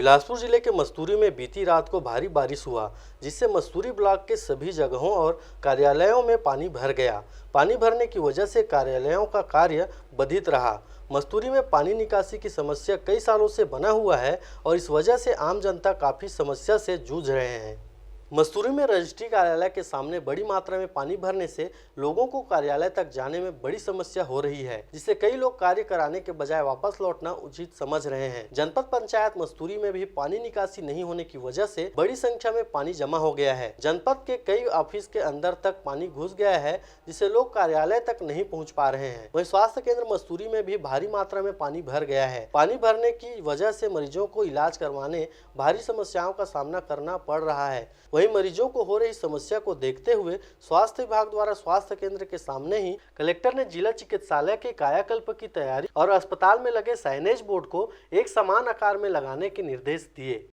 बिलासपुर जिले के मस्तूरी में बीती रात को भारी बारिश हुआ, जिससे मस्तूरी ब्लॉक के सभी जगहों और कार्यालयों में पानी भर गया। पानी भरने की वजह से कार्यालयों का कार्य बाधित रहा। मस्तूरी में पानी निकासी की समस्या कई सालों से बना हुआ है और इस वजह से आम जनता काफ़ी समस्या से जूझ रहे हैं। मस्तूरी में रजिस्ट्री कार्यालय के सामने बड़ी मात्रा में पानी भरने से लोगों को कार्यालय तक जाने में बड़ी समस्या हो रही है, जिससे कई लोग कार्य कराने के बजाय वापस लौटना उचित समझ रहे हैं। जनपद पंचायत मस्तूरी में भी पानी निकासी नहीं होने की वजह से बड़ी संख्या में पानी जमा हो गया है। जनपद के कई ऑफिस के अंदर तक पानी घुस गया है, जिससे लोग कार्यालय तक नहीं पहुँच पा रहे हैं। वहीं स्वास्थ्य केंद्र मस्तूरी में भी भारी मात्रा में पानी भर गया है। पानी भरने की वजह से मरीजों को इलाज करवाने भारी समस्याओं का सामना करना पड़ रहा है। वहीं मरीजों को हो रही समस्या को देखते हुए स्वास्थ्य विभाग द्वारा स्वास्थ्य केंद्र के सामने ही कलेक्टर ने जिला चिकित्सालय के कायाकल्प की तैयारी और अस्पताल में लगे साइनेज बोर्ड को एक समान आकार में लगाने के निर्देश दिए।